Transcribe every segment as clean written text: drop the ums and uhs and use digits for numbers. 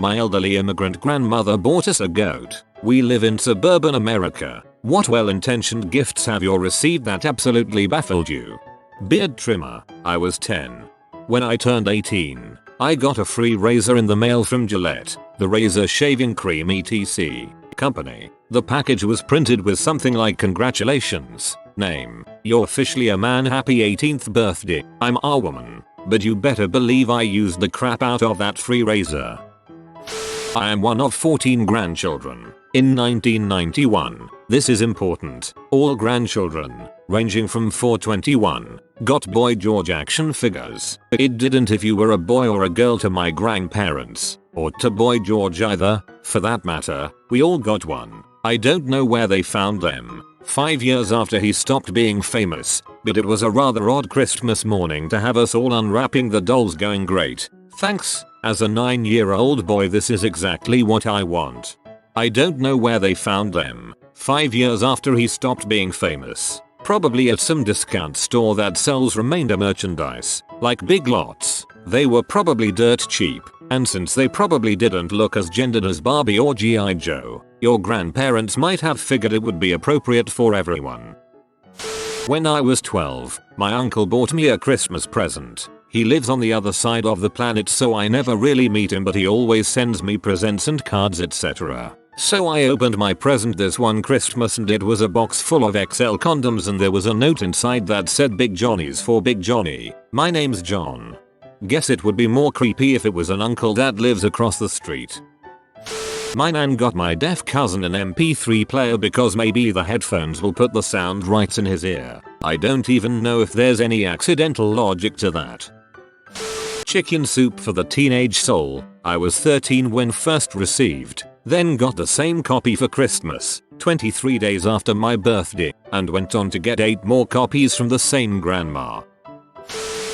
My elderly immigrant grandmother bought us a goat. We live in suburban America. What well-intentioned gifts have you received that absolutely baffled you? Beard trimmer. I was 10. When I turned 18, I got a free razor in the mail from Gillette, the razor shaving cream etc. company. The package was printed with something like "Congratulations, name, you're officially a man, happy 18th birthday, I'm a woman." But you better believe I used the crap out of that free razor. I am one of 14 grandchildren. In 1991, this is important, all grandchildren, ranging from 421, got Boy George action figures. It didn't if you were a boy or a girl to my grandparents, or to Boy George either, for that matter. We all got one. I don't know where they found them, 5 years after he stopped being famous, but it was a rather odd Christmas morning to have us all unwrapping the dolls going, "Great, thanks, as a 9-year-old boy this is exactly what I want." I don't know where they found them, 5 years after he stopped being famous. Probably at some discount store that sells remainder merchandise, like Big Lots. They were probably dirt cheap, and since they probably didn't look as gendered as Barbie or G.I. Joe, your grandparents might have figured it would be appropriate for everyone. When I was 12, my uncle bought me a Christmas present. He lives on the other side of the planet, so I never really meet him, but he always sends me presents and cards etc. So I opened my present this one Christmas and it was a box full of XL condoms, and there was a note inside that said "Big Johnny's for Big Johnny. My name's John." Guess it would be more creepy if it was an uncle that lives across the street. My nan got my deaf cousin an MP3 player because maybe the headphones will put the sound right in his ear. I don't even know if there's any accidental logic to that. Chicken soup for the teenage soul. I was 13 when first received, then got the same copy for Christmas, 23 days after my birthday, and went on to get 8 more copies from the same grandma.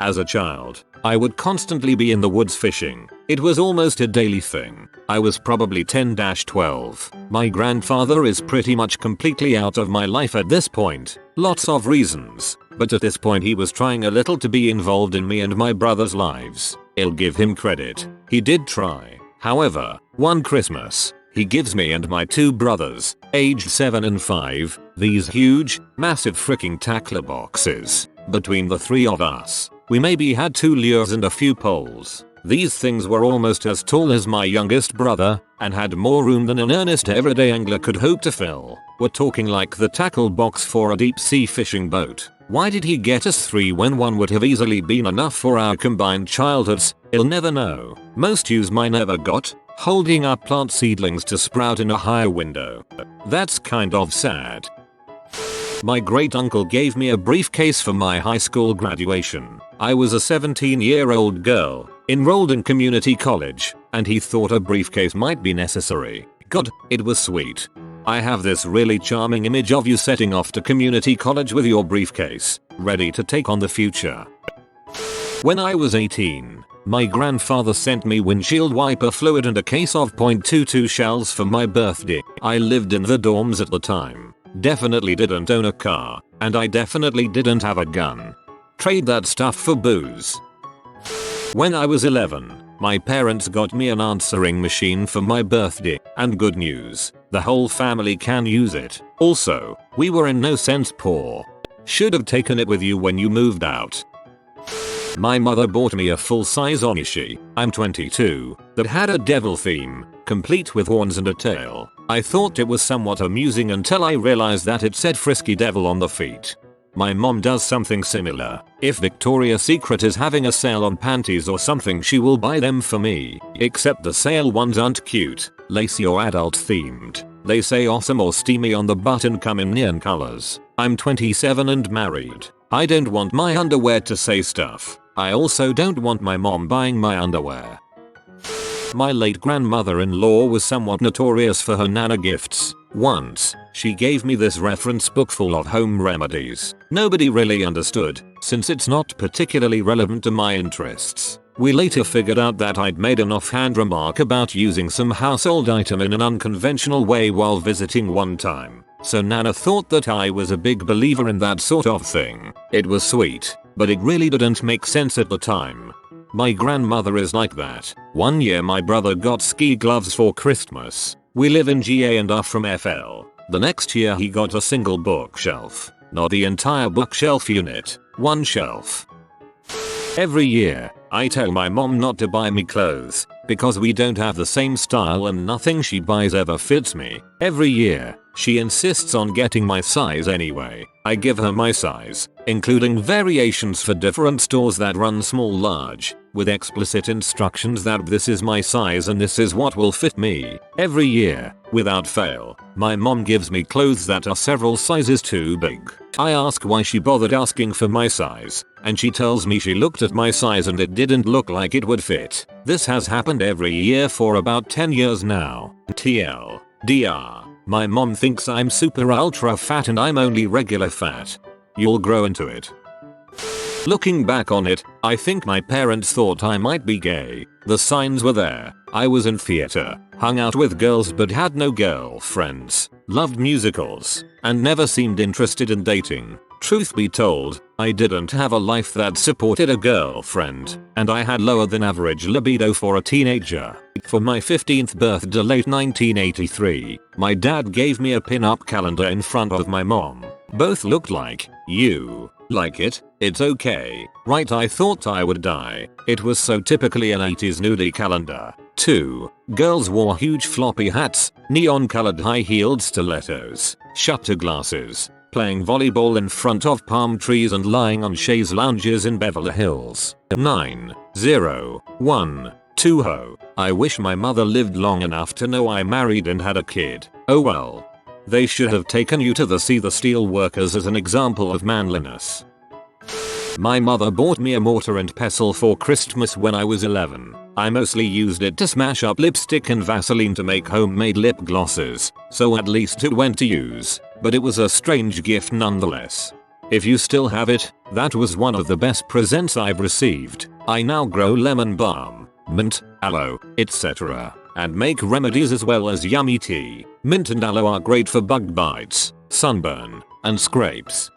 As a child, I would constantly be in the woods fishing. It was almost a daily thing. I was probably 10-12. My grandfather is pretty much completely out of my life at this point. Lots of reasons. But at this point he was trying a little to be involved in me and my brother's lives. I'll give him credit. He did try. However, one Christmas, he gives me and my 2 brothers, aged 7 and 5, these huge, massive freaking tackler boxes. Between the 3 of us, we maybe had 2 lures and a few poles. These things were almost as tall as my youngest brother, and had more room than an earnest everyday angler could hope to fill. We're talking like the tackle box for a deep sea fishing boat. Why did he get us 3 when one would have easily been enough for our combined childhoods? I'll never know. Most use mine never got, holding up plant seedlings to sprout in a higher window. That's kind of sad. My great uncle gave me a briefcase for my high school graduation. I was a 17-year-old girl, enrolled in community college, and he thought a briefcase might be necessary. God, it was sweet. I have this really charming image of you setting off to community college with your briefcase, ready to take on the future. When I was 18, my grandfather sent me windshield wiper fluid and a case of .22 shells for my birthday. I lived in the dorms at the time. Definitely didn't own a car, and I definitely didn't have a gun. Trade that stuff for booze. When I was 11, my parents got me an answering machine for my birthday, and good news, the whole family can use it. Also, we were in no sense poor. Should have taken it with you when you moved out. My mother bought me a full-size Onishi, I'm 22, that had a devil theme, complete with horns and a tail. I thought it was somewhat amusing until I realized that it said Frisky Devil on the feet. My mom does something similar. If Victoria's Secret is having a sale on panties or something, she will buy them for me. Except the sale ones aren't cute, lacy or adult themed. They say awesome or steamy on the butt and come in neon colors. I'm 27 and married. I don't want my underwear to say stuff. I also don't want my mom buying my underwear. My late grandmother-in-law was somewhat notorious for her nana gifts. Once, she gave me this reference book full of home remedies. Nobody really understood, since it's not particularly relevant to my interests. We later figured out that I'd made an offhand remark about using some household item in an unconventional way while visiting one time. So Nana thought that I was a big believer in that sort of thing. It was sweet, but it really didn't make sense at the time. My grandmother is like that. One year my brother got ski gloves for Christmas. We live in GA and are from FL. The next year he got a single bookshelf. Not the entire bookshelf unit. One shelf. Every year, I tell my mom not to buy me clothes because we don't have the same style and nothing she buys ever fits me. Every year, she insists on getting my size anyway. I give her my size, including variations for different stores that run small large, with explicit instructions that this is my size and this is what will fit me. Every year, without fail, my mom gives me clothes that are several sizes too big. I ask why she bothered asking for my size, and she tells me she looked at my size and it didn't look like it would fit. This has happened every year for about 10 years now. TLDR. My mom thinks I'm super ultra fat and I'm only regular fat. You'll grow into it. Looking back on it, I think my parents thought I might be gay. The signs were there. I was in theater, hung out with girls but had no girlfriends, loved musicals, and never seemed interested in dating. Truth be told, I didn't have a life that supported a girlfriend, and I had lower than average libido for a teenager. For my 15th birthday late 1983, my dad gave me a pin-up calendar in front of my mom. Both looked like, "You like it? It's okay, right?" I thought I would die. It was so typically an 80s nudie calendar. 2. Girls wore huge floppy hats, neon-colored high-heeled stilettos, shutter glasses, playing volleyball in front of palm trees and lying on chaise lounges in Beverly Hills. 901 Tuho. I wish my mother lived long enough to know I married and had a kid. Oh well. They should have taken you to see the steel workers as an example of manliness. My mother bought me a mortar and pestle for Christmas when I was 11. I mostly used it to smash up lipstick and Vaseline to make homemade lip glosses, so at least it went to use, but it was a strange gift nonetheless. If you still have it, that was one of the best presents I've received. I now grow lemon balm, mint, aloe, etc. and make remedies as well as yummy tea. Mint and aloe are great for bug bites, sunburn, and scrapes.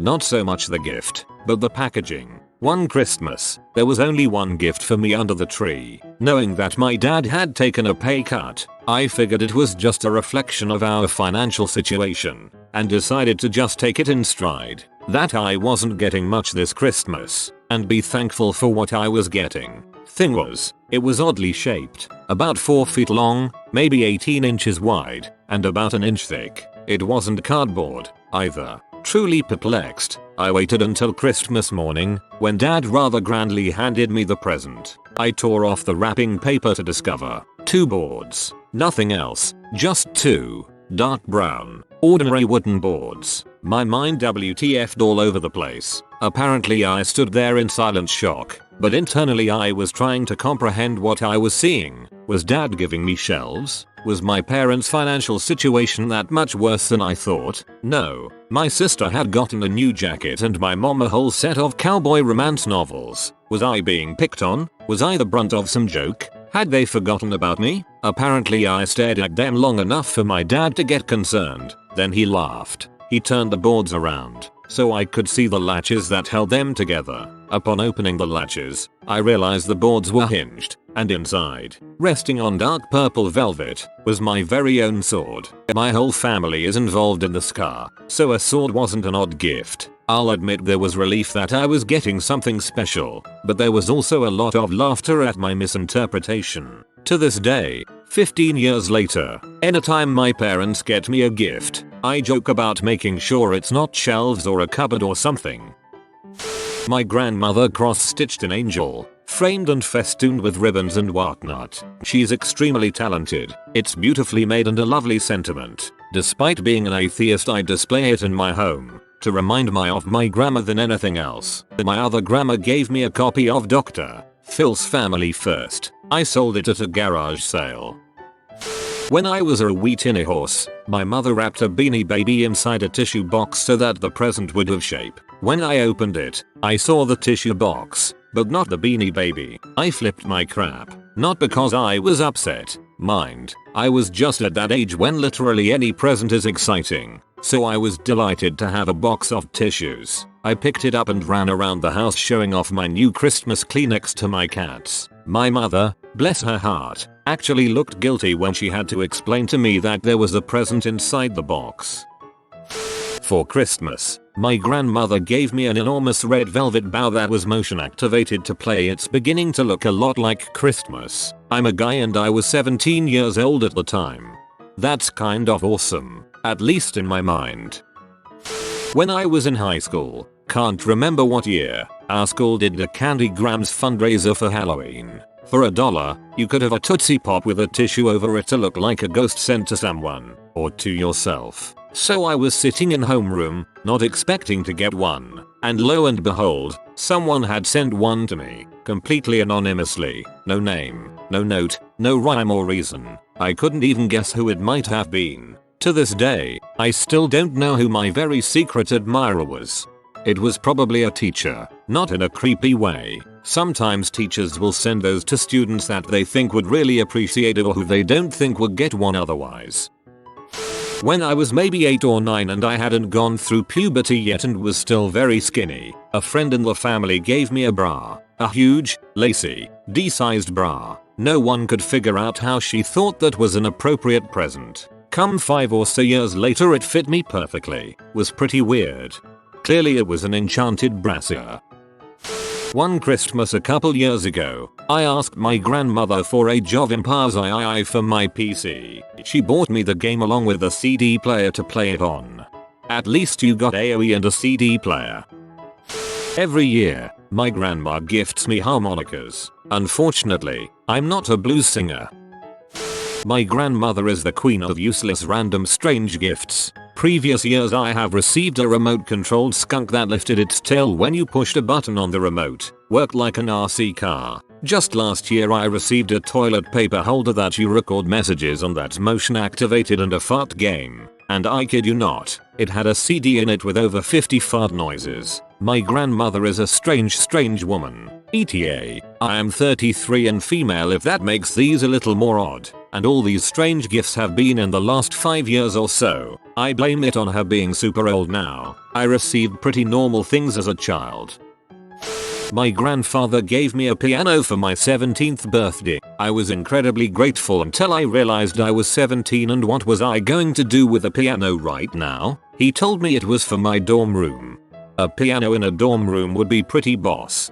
Not so much the gift, but the packaging. One Christmas, there was only one gift for me under the tree. Knowing that my dad had taken a pay cut, I figured it was just a reflection of our financial situation, and decided to just take it in stride, that I wasn't getting much this Christmas, and be thankful for what I was getting. Thing was, it was oddly shaped, about 4 feet long, maybe 18 inches wide, and about an inch thick. It wasn't cardboard, either. Truly perplexed, I waited until Christmas morning, when Dad rather grandly handed me the present. I tore off the wrapping paper to discover 2 boards. Nothing else, just 2 dark brown, ordinary wooden boards. My mind WTF'd all over the place. Apparently I stood there in silent shock, but internally I was trying to comprehend what I was seeing. Was Dad giving me shelves? Was my parents' financial situation that much worse than I thought? No. My sister had gotten a new jacket and my mom a whole set of cowboy romance novels. Was I being picked on? Was I the brunt of some joke? Had they forgotten about me? Apparently I stared at them long enough for my dad to get concerned. Then he laughed. He turned the boards around, so I could see the latches that held them together. Upon opening the latches, I realized the boards were hinged, and inside, resting on dark purple velvet, was my very own sword. My whole family is involved in the scar, so a sword wasn't an odd gift. I'll admit there was relief that I was getting something special, but there was also a lot of laughter at my misinterpretation. To this day, 15 years later, anytime my parents get me a gift, I joke about making sure it's not shelves or a cupboard or something. My grandmother cross-stitched an angel, framed and festooned with ribbons and whatnot. She's extremely talented. It's beautifully made and a lovely sentiment. Despite being an atheist, I display it in my home to remind me of my grandma than anything else. My other grandma gave me a copy of Dr. Phil's Family First. I sold it at a garage sale. When I was a wee tinny horse, my mother wrapped a Beanie Baby inside a tissue box so that the present would have shape. When I opened it, I saw the tissue box, but not the Beanie Baby. I flipped my crap, not because I was upset, Mind, I was just at that age when literally any present is exciting, so I was delighted to have a box of tissues. I picked it up and ran around the house showing off my new Christmas Kleenex to my cats. My mother, bless her heart, actually looked guilty when she had to explain to me that there was a present inside the box. For Christmas, my grandmother gave me an enormous red velvet bow that was motion activated to play. It's beginning to look a lot like Christmas. I'm a guy and I was 17 years old at the time. That's kind of awesome, at least in my mind. When I was in high school, can't remember what year, our school did a Candy Grams fundraiser for Halloween. For $1, you could have a Tootsie Pop with a tissue over it to look like a ghost sent to someone, or to yourself. So I was sitting in homeroom, not expecting to get one, and lo and behold, someone had sent one to me, completely anonymously, no name, no note, no rhyme or reason. I couldn't even guess who it might have been. To this day, I still don't know who my very secret admirer was. It was probably a teacher, not in a creepy way. Sometimes teachers will send those to students that they think would really appreciate it or who they don't think would get one otherwise. When I was maybe 8 or 9 and I hadn't gone through puberty yet and was still very skinny, a friend in the family gave me a bra. A huge, lacy, D-sized bra. No one could figure out how she thought that was an appropriate present. Come 5 or so years later it fit me perfectly. Was pretty weird. Clearly it was an enchanted brassiere. One Christmas a couple years ago, I asked my grandmother for Age of Empires III for my PC. She bought me the game along with a CD player to play it on. At least you got AoE and a CD player. Every year, my grandma gifts me harmonicas. Unfortunately, I'm not a blues singer. My grandmother is the queen of useless random strange gifts. Previous years I have received a remote controlled skunk that lifted its tail when you pushed a button on the remote. Worked like an RC car. Just last year I received a toilet paper holder that you record messages on that's motion activated and a fart game. And I kid you not, it had a CD in it with over 50 fart noises. My grandmother is a strange woman. ETA, I am 33 and female if that makes these a little more odd. And all these strange gifts have been in the last 5 years or so. I blame it on her being super old now. I received pretty normal things as a child. My grandfather gave me a piano for my 17th birthday. I was incredibly grateful until I realized I was 17 and what was I going to do with a piano right now? He told me it was for my dorm room. A piano in a dorm room would be pretty boss.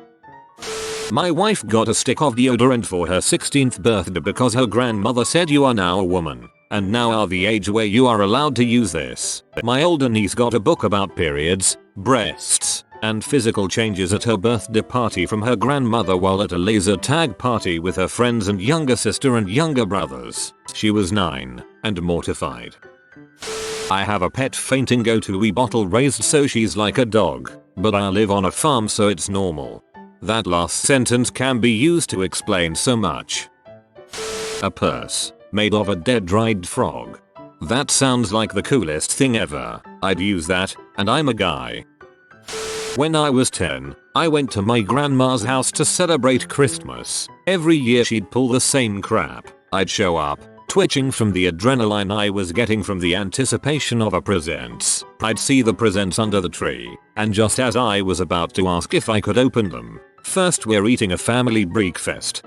My wife got a stick of deodorant for her 16th birthday because her grandmother said you are now a woman, and now are the age where you are allowed to use this. My older niece got a book about periods, breasts, and physical changes at her birthday party from her grandmother while at a laser tag party with her friends and younger sister and younger brothers. She was 9, and mortified. I have a pet fainting go-to-wee bottle raised so she's like a dog, but I live on a farm so it's normal. That last sentence can be used to explain so much. A purse, made of a dead dried frog. That sounds like the coolest thing ever. I'd use that, and I'm a guy. When I was 10, I went to my grandma's house to celebrate Christmas. Every year she'd pull the same crap. I'd show up, twitching from the adrenaline I was getting from the anticipation of her presents. I'd see the presents under the tree, and just as I was about to ask if I could open them, first we're eating a family breakfast.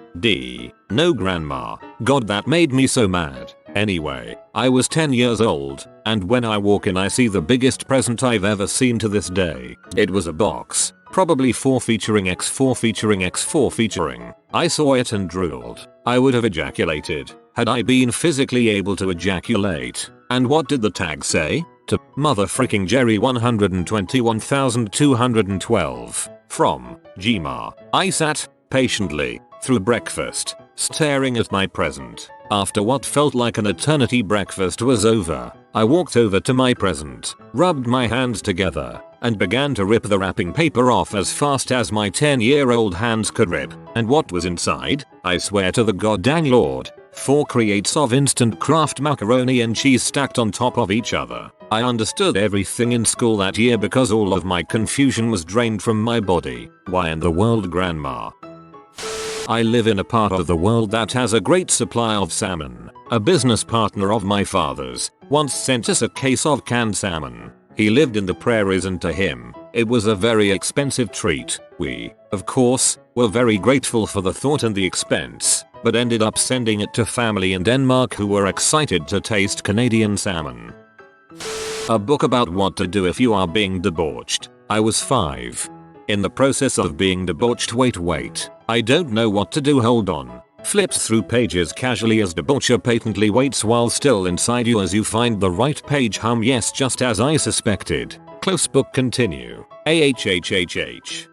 No grandma. God, that made me so mad. Anyway, I was 10 years old, and when I walk in I see the biggest present I've ever seen to this day. It was a box, probably 4 featuring X4 featuring X4 featuring. I saw it and drooled. I would have ejaculated had I been physically able to ejaculate. And what did the tag say? To motherfricking Jerry 121,212. From Gma. I sat, patiently, through breakfast, staring at my present. After what felt like an eternity breakfast was over, I walked over to my present, rubbed my hands together, and began to rip the wrapping paper off as fast as my 10-year-old hands could rip. And what was inside? I swear to the goddamn Lord, 4 crates of instant craft macaroni and cheese stacked on top of each other. I understood everything in school that year because all of my confusion was drained from my body. Why in the world, Grandma? I live in a part of the world that has a great supply of salmon. A business partner of my father's once sent us a case of canned salmon. He lived in the prairies and to him, it was a very expensive treat. We, of course, were very grateful for the thought and the expense, but ended up sending it to family in Denmark who were excited to taste Canadian salmon. A book about what to do if you are being debauched. I was 5. In the process of being debauched. Wait. I don't know what to do, hold on. Flips through pages casually as debaucher patently waits while still inside you as you find the right page. Yes, just as I suspected. Close book continue. AHHHH.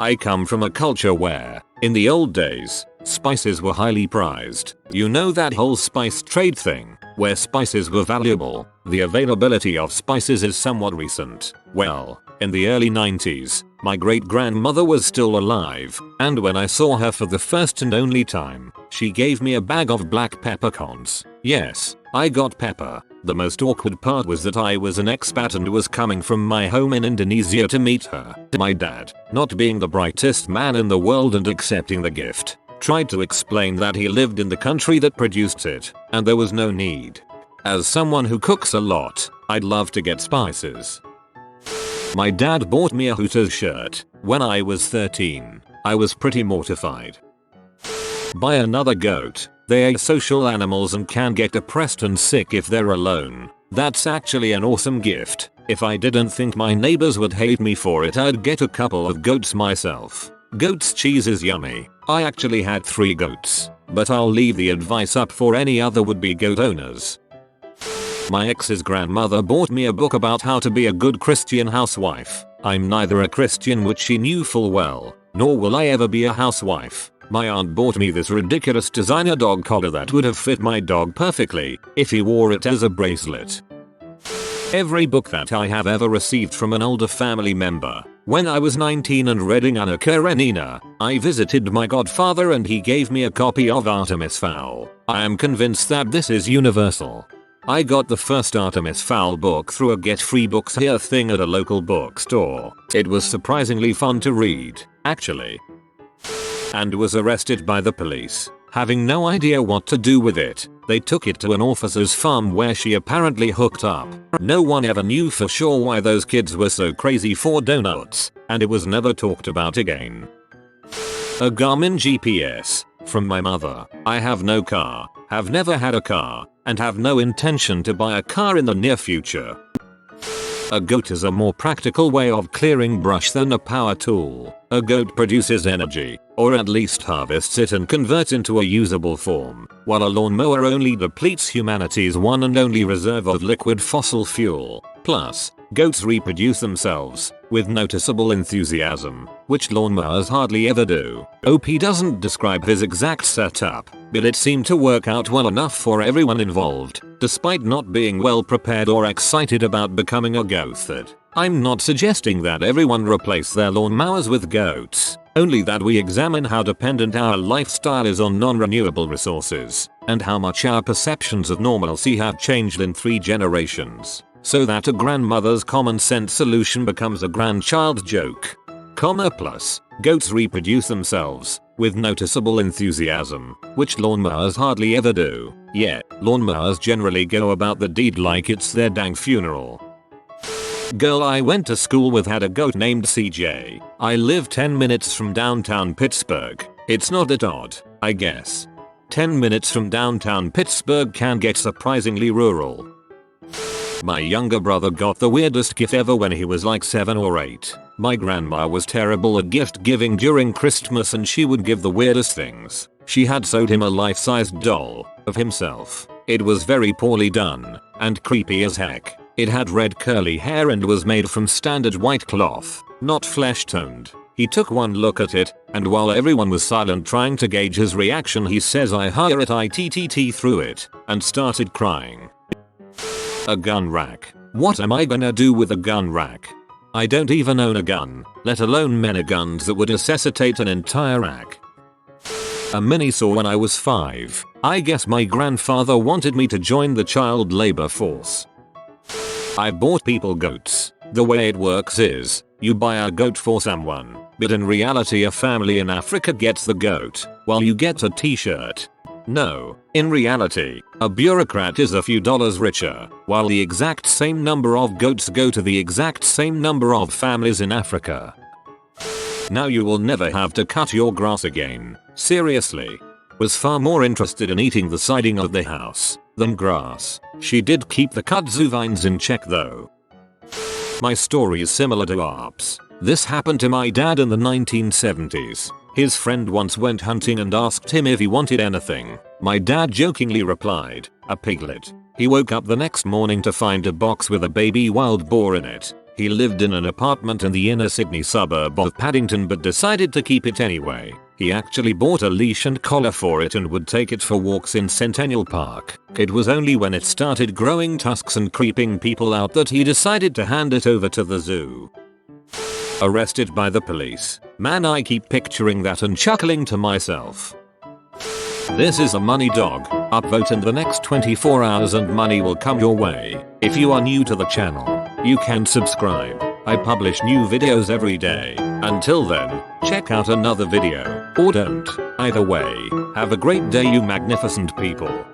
I come from a culture where, in the old days, spices were highly prized. You know that whole spice trade thing, where spices were valuable. The availability of spices is somewhat recent. Well, in the early 90s, my great-grandmother was still alive, and when I saw her for the first and only time, she gave me a bag of black peppercorns. Yes, I got pepper. The most awkward part was that I was an expat and was coming from my home in Indonesia to meet her. My dad, not being the brightest man in the world and accepting the gift, tried to explain that he lived in the country that produced it, and there was no need. As someone who cooks a lot, I'd love to get spices. My dad bought me a Hooters shirt when I was 13. I was pretty mortified. Buy another goat. They are social animals and can get depressed and sick if they're alone. That's actually an awesome gift. If I didn't think my neighbors would hate me for it, I'd get a couple of goats myself. Goat's cheese is yummy. I actually had 3 goats, but I'll leave the advice up for any other would-be goat owners. My ex's grandmother bought me a book about how to be a good Christian housewife. I'm neither a Christian, which she knew full well, nor will I ever be a housewife. My aunt bought me this ridiculous designer dog collar that would have fit my dog perfectly if he wore it as a bracelet. Every book that I have ever received from an older family member. When I was 19 and reading Anna Karenina, I visited my godfather and he gave me a copy of Artemis Fowl. I am convinced that this is universal. I got the first Artemis Fowl book through a Get Free Books Here thing at a local bookstore. It was surprisingly fun to read, actually. And was arrested by the police. Having no idea what to do with it, they took it to an officer's farm where she apparently hooked up. No one ever knew for sure why those kids were so crazy for donuts, and it was never talked about again. A Garmin GPS. From my mother. I have no car, have never had a car, and have no intention to buy a car in the near future. A goat is a more practical way of clearing brush than a power tool. A goat produces energy, or at least harvests it and converts into a usable form, while a lawnmower only depletes humanity's one and only reserve of liquid fossil fuel. Plus, goats reproduce themselves with noticeable enthusiasm, which lawnmowers hardly ever do. OP doesn't describe his exact setup, but it seemed to work out well enough for everyone involved, despite not being well prepared or excited about becoming a goatherd. I'm not suggesting that everyone replace their lawnmowers with goats, only that we examine how dependent our lifestyle is on non-renewable resources, and how much our perceptions of normalcy have changed in 3 generations. So that a grandmother's common sense solution becomes a grandchild's joke. Plus, goats reproduce themselves with noticeable enthusiasm, which lawnmowers hardly ever do. Yet, lawnmowers generally go about the deed like it's their dang funeral. Girl I went to school with had a goat named CJ. I live 10 minutes from downtown Pittsburgh. It's not that odd, I guess. 10 minutes from downtown Pittsburgh can get surprisingly rural. My younger brother got the weirdest gift ever when he was like 7 or 8. My grandma was terrible at gift giving during Christmas and she would give the weirdest things. She had sewed him a life-sized doll of himself. It was very poorly done and creepy as heck. It had red curly hair and was made from standard white cloth, not flesh-toned. He took one look at it, and while everyone was silent trying to gauge his reaction, he says I hire it ITTT through it, and started crying. A gun rack. What am I gonna do with a gun rack? I don't even own a gun, let alone many guns that would necessitate an entire rack. A mini saw when I was 5. I guess my grandfather wanted me to join the child labor force. I bought people goats. The way it works is, You buy a goat for someone, but in reality a family in Africa gets the goat, while you get a t-shirt. No, in reality, a bureaucrat is a few dollars richer, while the exact same number of goats go to the exact same number of families in Africa. Now you will never have to cut your grass again. Seriously. Was far more interested in eating the siding of the house than grass. She did keep the kudzu vines in check though. My story is similar to Arp's. This happened to my dad in the 1970s. His friend once went hunting and asked him if he wanted anything. My dad jokingly replied, "A piglet." He woke up the next morning to find a box with a baby wild boar in it. He lived in an apartment in the inner Sydney suburb of Paddington but decided to keep it anyway. He actually bought a leash and collar for it and would take it for walks in Centennial Park. It was only when it started growing tusks and creeping people out that he decided to hand it over to the zoo. Arrested by the police. Man, I keep picturing that and chuckling to myself. This is a money dog. Upvote in the next 24 hours and money will come your way. If you are new to the channel, you can subscribe. I publish new videos every day. Until then, check out another video, or don't. Either way, have a great day you magnificent people.